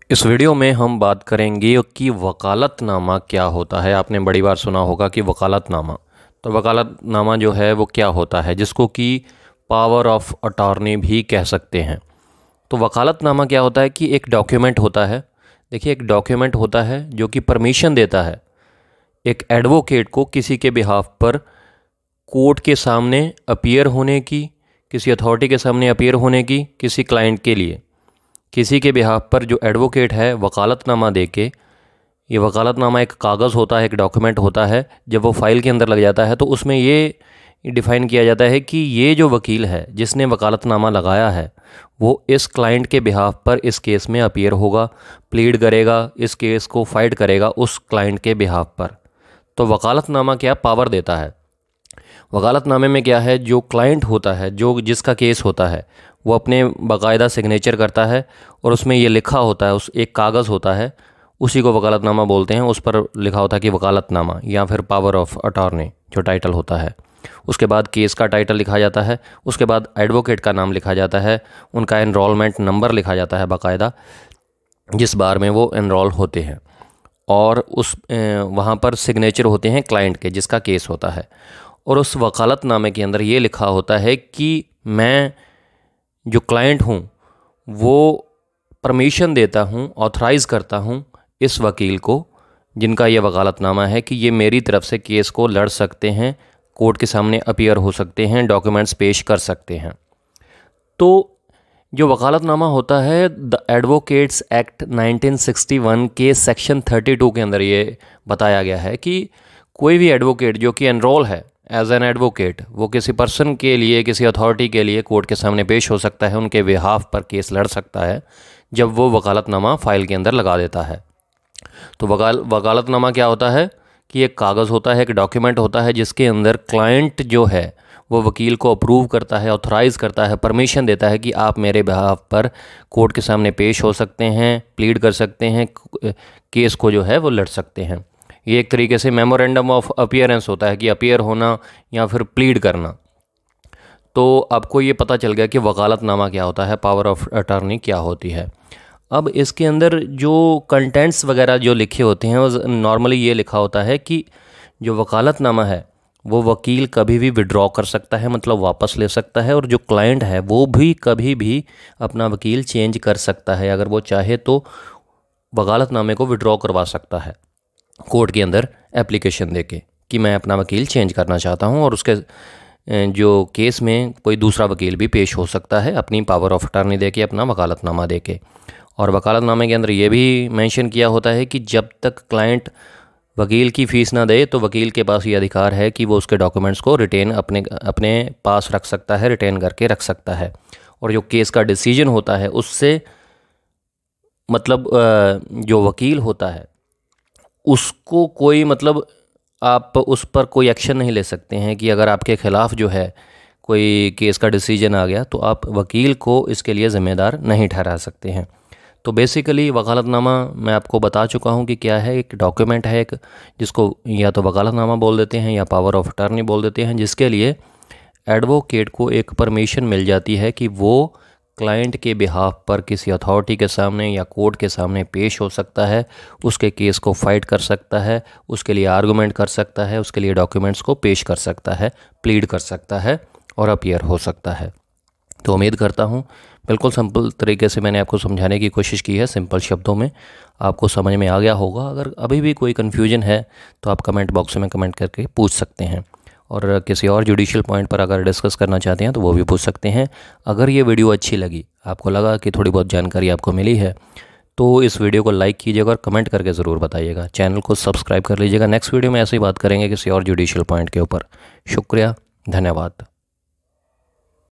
इस वीडियो में हम बात करेंगे कि वकालतनामा क्या होता है। आपने बड़ी बार सुना होगा कि वकालतनामा। तो वकालतनामा जो है वो क्या होता है, जिसको कि पावर ऑफ अटॉर्नी भी कह सकते हैं। तो वकालतनामा क्या होता है कि एक डॉक्यूमेंट होता है। देखिए, एक डॉक्यूमेंट होता है जो कि परमिशन देता है एक एडवोकेट को किसी के बिहाफ पर कोर्ट के सामने अपीयर होने की, किसी अथॉरिटी के सामने अपीयर होने की, किसी क्लाइंट के लिए किसी के बिहाफ पर जो एडवोकेट है वकालतनामा दे के, ये वकालतनामा एक कागज़ होता है, एक डॉक्यूमेंट होता है। जब वो फाइल के अंदर लग जाता है तो उसमें ये डिफ़ाइन किया जाता है कि ये जो वकील है जिसने वकालतनामा लगाया है वो इस क्लाइंट के बिहाफ पर इस केस में अपीयर होगा, प्लीड करेगा, इस केस को फाइट करेगा उस क्लाइंट के बिहाफ पर। तो वकालतनामा क्या पावर देता है। वकालतनामे में क्या है, जो क्लाइंट होता है, जो जिसका केस होता है, वो अपने बाकायदा सिग्नेचर करता है और उसमें ये लिखा होता है, उस एक कागज़ होता है, उसी को वकालतनामा बोलते हैं। उस पर लिखा होता है कि वकालतनामा या फिर पावर ऑफ अटॉर्नी जो टाइटल होता है। उसके बाद केस का टाइटल लिखा जाता है, उसके बाद एडवोकेट का नाम लिखा जाता है, उनका एनरोलमेंट नंबर लिखा जाता है बाकायदा, जिस बार में वो एनरोल होते हैं, और उस वहाँ पर सिग्नेचर होते हैं क्लाइंट के जिसका केस होता है। और उस वकालतनामे के अंदर ये लिखा होता है कि मैं जो क्लाइंट हूँ वो परमिशन देता हूँ, ऑथराइज़ करता हूँ इस वकील को जिनका ये वकालतनामा है कि ये मेरी तरफ से केस को लड़ सकते हैं, कोर्ट के सामने अपीयर हो सकते हैं, डॉक्यूमेंट्स पेश कर सकते हैं। तो जो वकालतनामा होता है द एडवोकेट्स एक्ट 1961 के सेक्शन 32 के अंदर ये बताया गया है कि कोई भी एडवोकेट जो कि एनरोल है एज एन एडवोकेट, वो किसी पर्सन के लिए, किसी अथॉरिटी के लिए कोर्ट के सामने पेश हो सकता है, उनके बिहाफ पर केस लड़ सकता है जब वो वकालतनामा फ़ाइल के अंदर लगा देता है। तो वकालतनामा क्या होता है कि एक कागज़ होता है, एक डॉक्यूमेंट होता है जिसके अंदर क्लाइंट जो है वो वकील को अप्रूव करता है, ऑथराइज़ करता है, परमिशन देता है कि आप मेरे बिहाफ पर कोर्ट के सामने पेश हो सकते हैं, प्लीड कर सकते हैं, केस को जो है वो लड़ सकते हैं। ये एक तरीके से मेमोरेंडम ऑफ अपीयरेंस होता है कि अपीयर होना या फिर प्लीड करना। तो आपको ये पता चल गया कि वकालतनामा क्या होता है, पावर ऑफ अटॉर्नी क्या होती है। अब इसके अंदर जो कंटेंट्स वगैरह जो लिखे होते हैं वो नॉर्मली ये लिखा होता है कि जो वकालतनामा है वो वकील कभी भी विड्रॉ कर सकता है, मतलब वापस ले सकता है, और जो क्लाइंट है वो भी कभी भी अपना वकील चेंज कर सकता है। अगर वो चाहे तो वकालतनामे को विड्रॉ करवा सकता है कोर्ट के अंदर एप्लीकेशन देके कि मैं अपना वकील चेंज करना चाहता हूं, और उसके जो केस में कोई दूसरा वकील भी पेश हो सकता है अपनी पावर ऑफ अटॉर्नी देके, अपना वकालतनामा देके। और वकालतनामे के अंदर ये भी मेंशन किया होता है कि जब तक क्लाइंट वकील की फ़ीस ना दे तो वकील के पास ये अधिकार है कि वो उसके डॉक्यूमेंट्स को रिटेन अपने पास रख सकता है, रिटेन करके रख सकता है। और जो केस का डिसीजन होता है उससे मतलब जो वकील होता है उसको कोई मतलब आप उस पर कोई एक्शन नहीं ले सकते हैं कि अगर आपके ख़िलाफ़ जो है कोई केस का डिसीजन आ गया तो आप वकील को इसके लिए ज़िम्मेदार नहीं ठहरा सकते हैं। तो बेसिकली वकालतनामा मैं आपको बता चुका हूँ कि क्या है। एक डॉक्यूमेंट है, एक जिसको या तो वकालतनामा बोल देते हैं या पावर ऑफ अटॉर्नी बोल देते हैं, जिसके लिए एडवोकेट को एक परमिशन मिल जाती है कि वो क्लाइंट के बिहाफ पर किसी अथॉरिटी के सामने या कोर्ट के सामने पेश हो सकता है, उसके केस को फाइट कर सकता है, उसके लिए आर्गूमेंट कर सकता है, उसके लिए डॉक्यूमेंट्स को पेश कर सकता है, प्लीड कर सकता है और अपीयर हो सकता है। तो उम्मीद करता हूँ बिल्कुल सिंपल तरीके से मैंने आपको समझाने की कोशिश की है, सिंपल शब्दों में आपको समझ में आ गया होगा। अगर अभी भी कोई कन्फ्यूजन है तो आप कमेंट बॉक्स में कमेंट करके पूछ सकते हैं, और किसी और जुडिशियल पॉइंट पर अगर डिस्कस करना चाहते हैं तो वो भी पूछ सकते हैं। अगर ये वीडियो अच्छी लगी, आपको लगा कि थोड़ी बहुत जानकारी आपको मिली है, तो इस वीडियो को लाइक कीजिएगा और कमेंट करके ज़रूर बताइएगा। चैनल को सब्सक्राइब कर लीजिएगा। नेक्स्ट वीडियो में ऐसे ही बात करेंगे किसी और जुडिशियल पॉइंट के ऊपर। शुक्रिया, धन्यवाद।